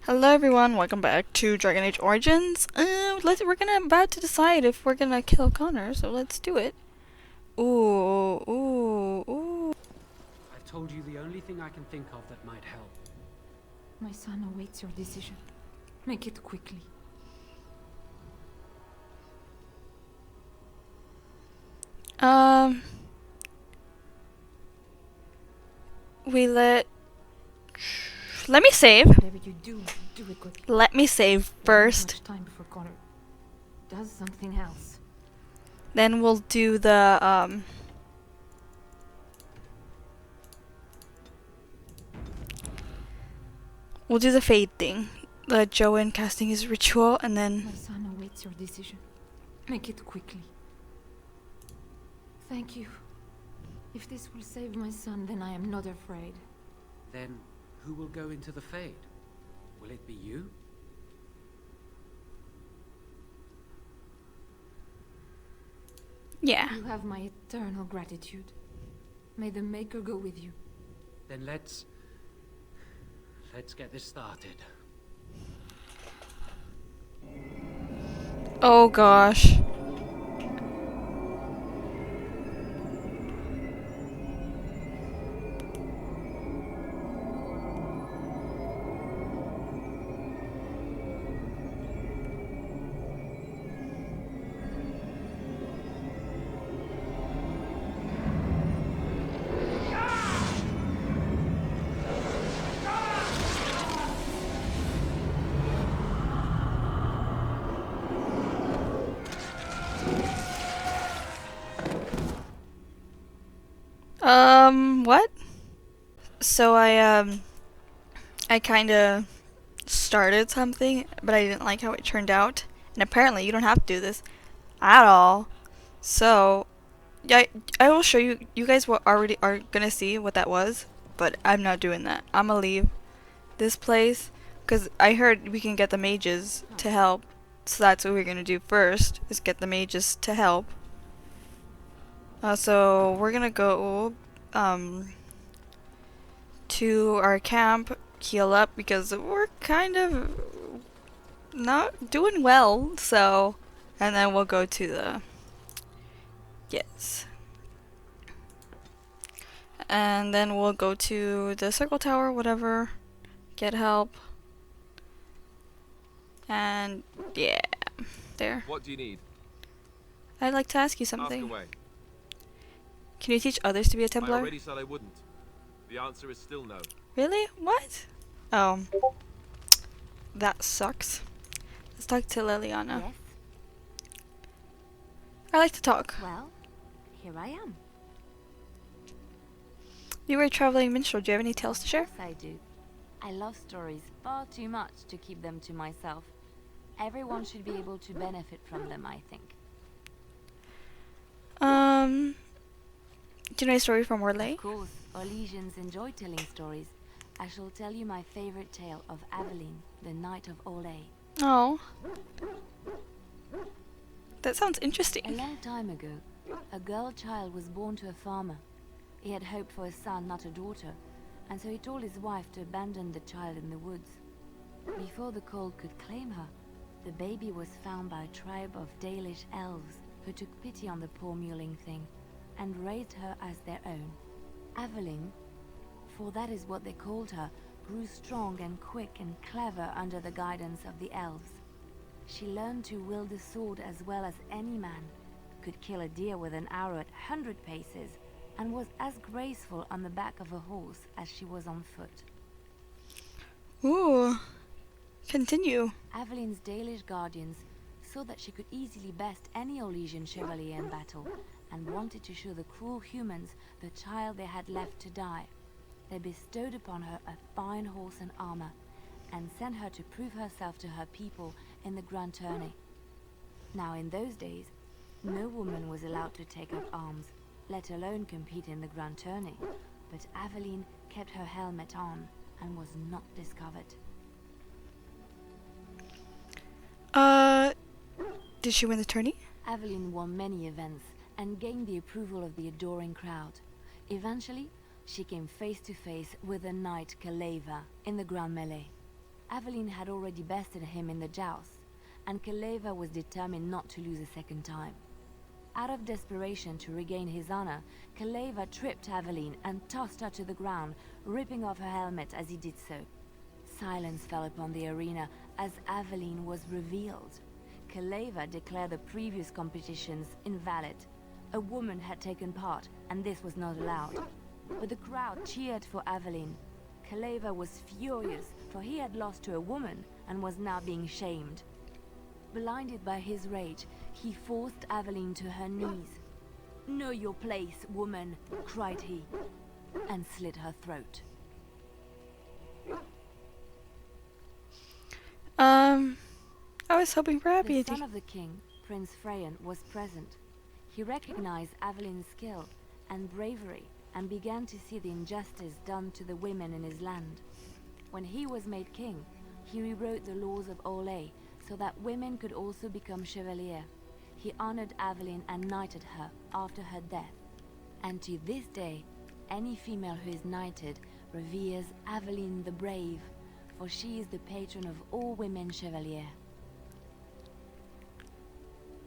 Hello everyone, welcome back to Dragon Age Origins. We're about to decide if we're gonna kill Connor, so let's do it. Ooh. I've told you the only thing I can think of that might help. My son awaits your decision. Make it quickly. Let me save. Whatever you do, do it quickly. Let me save first. Much time before Connor does something else. Then we'll do the we'll do the fade thing. The Joan casting his ritual, and then My son awaits your decision. Make it quickly. Thank you. If this will save my son, then I am not afraid. Then who will go into the Fade? Will it be you? yeah. You have my eternal gratitude. May the Maker go with you. Then let's get this started. Oh gosh. What? So I kinda started something, but I didn't like how it turned out. And apparently you don't have to do this at all. So, yeah, I will show you. You guys will already are gonna see what that was, but I'm not doing that. I'm gonna leave this place, because I heard we can get the mages to help. So that's what we're gonna do first, is get the mages to help. So we're gonna go to our camp, heal up, because we're kind of not doing well, so, and then we'll go to the, yes. And then we'll go to the circle tower, whatever, get help. And, yeah, there. What do you need? I'd like to ask you Ask something. away. Can you teach others to be a I Templar? already said I wouldn't. The answer is still no. Really? What? Oh. That sucks. Let's talk to Leliana. Yes, I like to talk. well, here I am. You were a traveling minstrel. Do you have any tales to share? Yes, I do. I love stories far too much to keep them to myself. Everyone should be able to benefit from them, I think. Do you know a story from Orlais? Of course, Orlesians enjoy telling stories. I shall tell you my favorite tale of Aveline, the Knight of Orlais. Oh. That sounds A interesting. long time ago, a girl child was born to a farmer. He had hoped for a son, not a daughter, and so he told his wife to abandon the child in the woods. Before the cold could claim her, the baby was found by a tribe of Dalish elves who took pity on the poor mewling thing and raised her as their own. Aveline, for that is what they called her, grew strong and quick and clever under the guidance of the elves. She learned to wield the sword as well as any man, could kill a deer with an arrow at 100 paces, and was as graceful on the back of a horse as she was on foot. Ooh. Continue. Aveline's Dalish guardians saw that she could easily best any Orlesian chevalier in battle, and wanted to show the cruel humans the child they had left to die. They bestowed upon her a fine horse and armor, and sent her to prove herself to her people in the grand tourney. Now in those days, no woman was allowed to take up arms, let alone compete in the grand tourney, but Aveline kept her helmet on and was not discovered. Did she win the tourney? Aveline won many events and gained the approval of the adoring crowd. Eventually, she came face to face with the knight Kaleva in the Grand Melee. Aveline had already bested him in the joust, and Kaleva was determined not to lose a second time. Out of desperation to regain his honor, Kaleva tripped Aveline and tossed her to the ground, ripping off her helmet as he did so. Silence fell upon the arena as Aveline was revealed. Kaleva declared the previous competitions invalid. A woman had taken part, and this was not allowed. But the crowd cheered for Aveline. Kaleva was furious, for he had lost to a woman and was now being shamed. Blinded by his rage, he forced Aveline to her knees. "Know your place, woman," cried he, and slit her throat. I was hoping for happy. The son of the king, Prince Freyan, was present. He recognized Aveline's skill and bravery and began to see the injustice done to the women in his land. When he was made king, he rewrote the laws of Olay so that women could also become chevalier. He honored Aveline and knighted her after her death. And to this day, any female who is knighted reveres Aveline the Brave, for she is the patron of all women chevalier.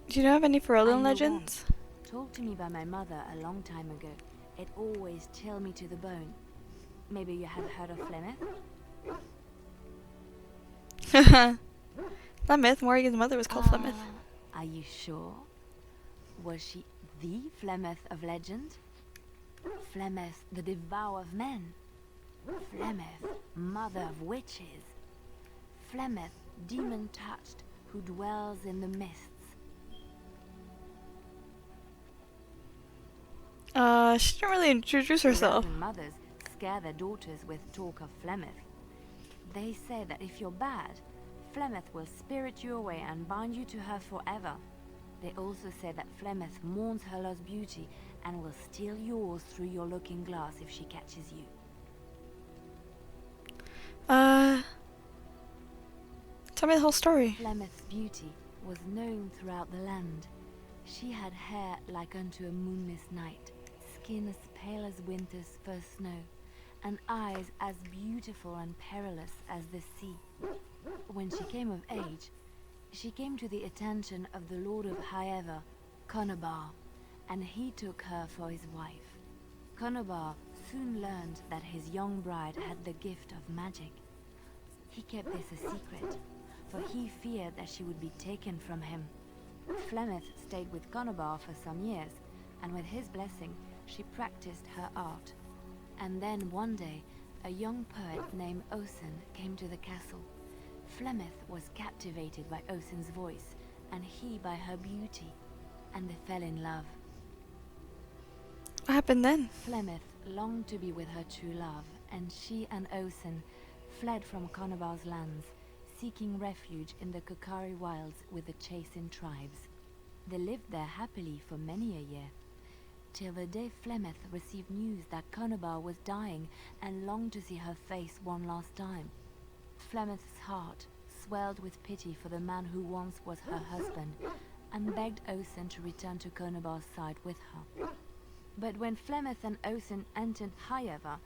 Do you know of any I Ferelden know legends? one, told to me by my mother a long time ago. It always chilled me to the bone. Maybe you have heard of Flemeth? Flemeth, Morrigan's mother was called Flemeth. Are you sure? Was she the Flemeth of legend? Flemeth, the devourer of men? Flemeth, mother of witches? Flemeth, demon-touched, who dwells in the mists? She didn't really introduce herself. Ferelden mothers scare their daughters with talk of Flemeth. They say that if you're bad, Flemeth will spirit you away and bind you to her forever. They also say that Flemeth mourns her lost beauty and will steal yours through your looking glass if she catches you. Tell me the whole story. Flemeth's beauty was known throughout the land. She had hair like unto a moonless night, skin as pale as winter's first snow, and eyes as beautiful and perilous as the sea. When she came of age, she came to the attention of the Lord of Highever, Conobar, and he took her for his wife. Conobar soon learned that his young bride had the gift of magic. He kept this a secret, for he feared that she would be taken from him. Flemeth stayed with Conobar for some years, and with his blessing, she practiced her art. And then one day, a young poet named Osen came to the castle. Flemeth was captivated by Osen's voice, and he by her beauty, and they fell in love. What happened then? Flemeth longed to be with her true love, and she and Osen fled from Conobar's lands, seeking refuge in the Kokari wilds with the Chasing tribes. They lived there happily for many a year, till the day Flemeth received news that Conobar was dying and longed to see her face one last time. Flemeth's heart swelled with pity for the man who once was her husband, and begged Osen to return to Conobar's side with her. But when Flemeth and Osen entered Highever,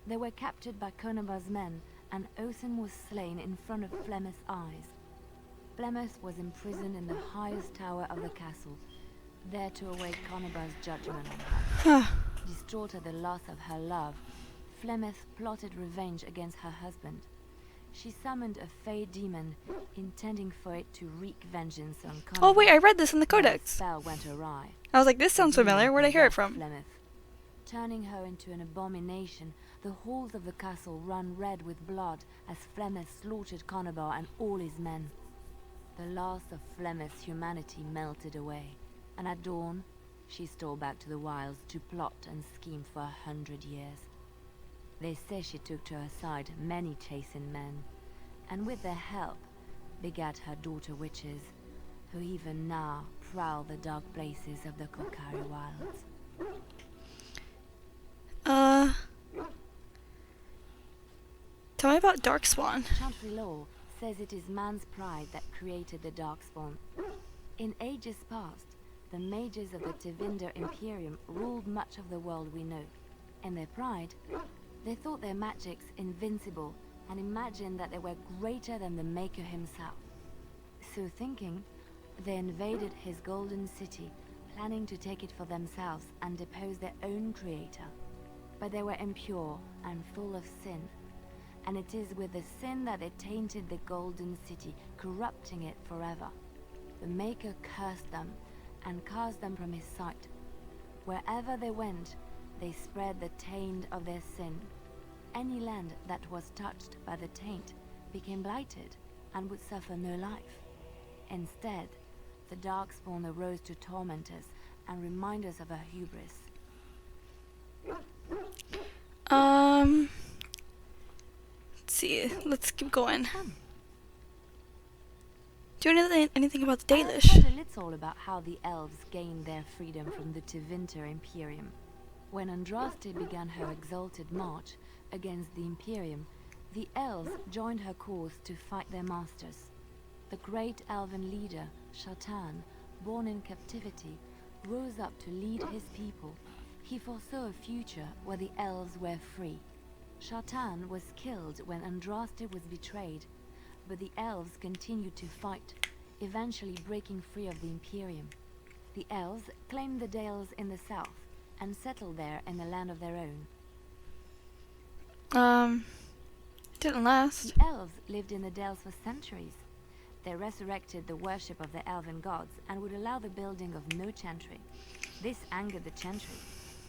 they were captured by Conobar's men, and Osen was slain in front of Flemeth's eyes. Flemeth was imprisoned in the highest tower of the castle, there to await Conobar's judgment on her. Distraught at the loss of her love, Flemeth plotted revenge against her husband. She summoned a fey demon, intending for it to wreak vengeance on Conobar. Oh wait, I read this in the But the codex. spell went awry. I was like, this sounds The demon familiar. Where'd I hear it possessed from? Flemeth. Turning her into an abomination, the halls of the castle ran red with blood as Flemeth slaughtered Conobar and all his men. The last of Flemeth's humanity melted away, and at dawn, she stole back to the wilds to plot and scheme for 100 years. They say she took to her side many Chasing men, and with their help, begat her daughter witches, who even now prowl the dark places of the Kokari wilds. Tell me about Darkspawn. Chantry law says it is man's pride that created the Darkspawn. In ages past, the mages of the Tevinder Imperium ruled much of the world we know. In their pride, they thought their magics invincible, and imagined that they were greater than the Maker himself. So thinking, they invaded his golden city, planning to take it for themselves and depose their own creator. But they were impure and full of sin, and it is with the sin that they tainted the golden city, corrupting it forever. The Maker cursed them and cast them from his sight. Wherever they went, they spread the taint of their sin. Any land that was touched by the taint became blighted and would suffer no life. Instead, the Darkspawn arose to torment us and remind us of our hubris. Let's see. Let's keep going. Do you know anything about the I have Dalish? heard a little about how the elves gained their freedom from the Tevinter Imperium. When Andraste began her exalted march against the Imperium, the elves joined her cause to fight their masters. The great elven leader, Shatan, born in captivity, rose up to lead his people. He foresaw a future where the elves were free. Shatan was killed when Andraste was betrayed, but the elves continued to fight, eventually breaking free of the Imperium. The elves claimed the Dales in the south and settled there in a land of their own. Didn't last. The elves lived in the Dales for centuries. They resurrected the worship of the elven gods and would allow the building of no chantry. This angered the chantry,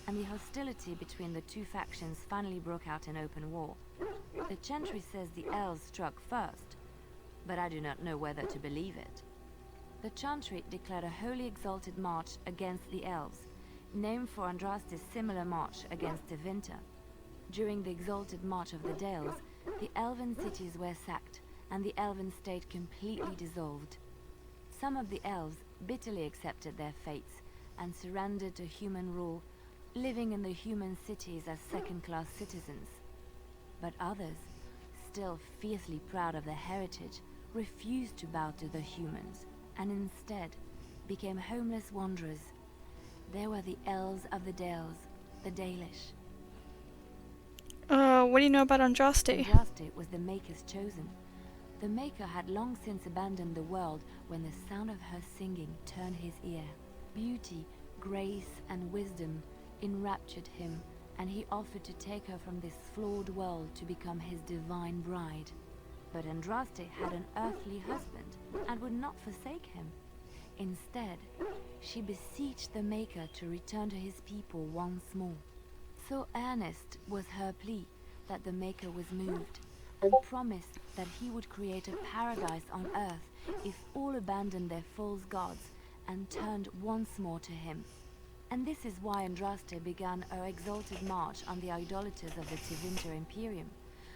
and the hostility between the two factions finally broke out in open war. The chantry says the elves struck first, but I do not know whether to believe it. The chantry declared a wholly exalted march against the elves, named for Andraste's similar march against Tevinter. During the exalted march of the Dales, the elven cities were sacked, and the elven state completely dissolved. Some of the elves bitterly accepted their fates and surrendered to human rule, living in the human cities as second-class citizens. But others, still fiercely proud of their heritage, refused to bow to the humans, and instead became homeless wanderers. They were the elves of the Dales, the Dalish. What do you know about Andraste? Andraste was the Maker's chosen. The Maker had long since abandoned the world when the sound of her singing turned his ear. Beauty, grace, and wisdom enraptured him, and he offered to take her from this flawed world to become his divine bride. But Andraste had an earthly husband and would not forsake him. Instead, she beseeched the Maker to return to his people once more. So earnest was her plea that the Maker was moved, and promised that he would create a paradise on earth if all abandoned their false gods and turned once more to him. And this is why Andraste began her exalted march on the idolaters of the Tevinter Imperium.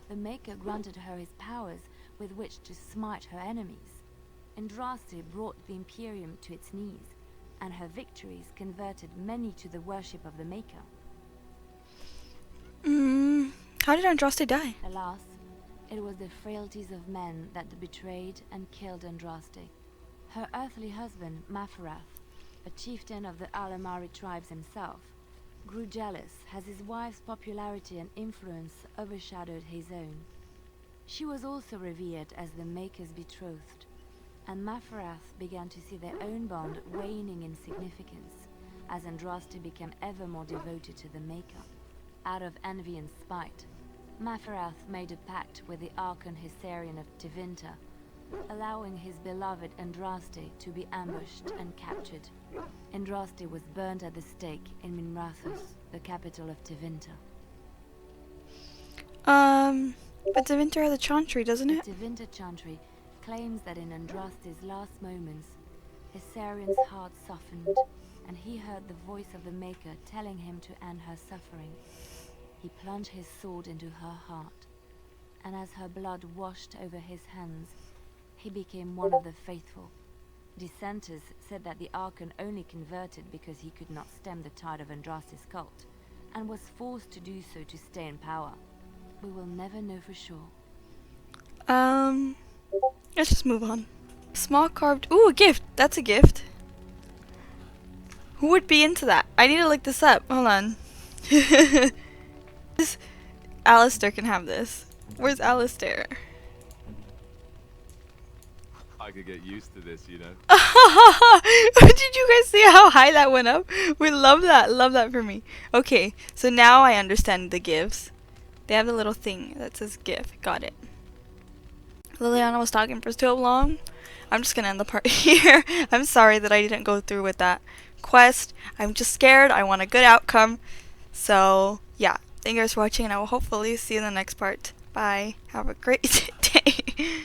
The Maker granted her his powers with which to smite her enemies. Andraste brought the Imperium to its knees, and her victories converted many to the worship of the Maker. How did Andraste die? Alas, it was the frailties of men that betrayed and killed Andraste. Her earthly husband, Maferath, a chieftain of the Alamari tribes himself, grew jealous as his wife's popularity and influence overshadowed his own. She was also revered as the Maker's betrothed, and Maferath began to see their own bond waning in significance as Andraste became ever more devoted to the Maker. Out of envy and spite, Maferath made a pact with the Archon Hysarian of Tevinter, allowing his beloved Andraste to be ambushed and captured. Andraste was burned at the stake in Minrathous, the capital of Tevinter. But Tevinter has a chantry, doesn't The it? Tevinter Chantry claims that in Andraste's last moments, Hysarian's heart softened, and he heard the voice of the Maker telling him to end her suffering. He plunged his sword into her heart, and as her blood washed over his hands, he became one of the faithful. Dissenters said that the Archon only converted because he could not stem the tide of Andraste's cult, and was forced to do so to stay in power. We will never know for sure. Let's just move on. Small carved. Ooh, a gift. That's a gift. Who would be into that? I need to look this up. Hold on. Alistair can have this. Where's Alistair? I could get used to this, you know. Did you guys see how high that went up? We love that. Love that for me. Okay, so now I understand the gifts. They have the little thing that says gift. Got it. Leliana was talking for so long. I'm just gonna end the part here. I'm sorry that I didn't go through with that quest. I'm just scared. I want a good outcome. So, yeah. Thank you guys for watching, and I will hopefully see you in the next part. Bye. Have a great day.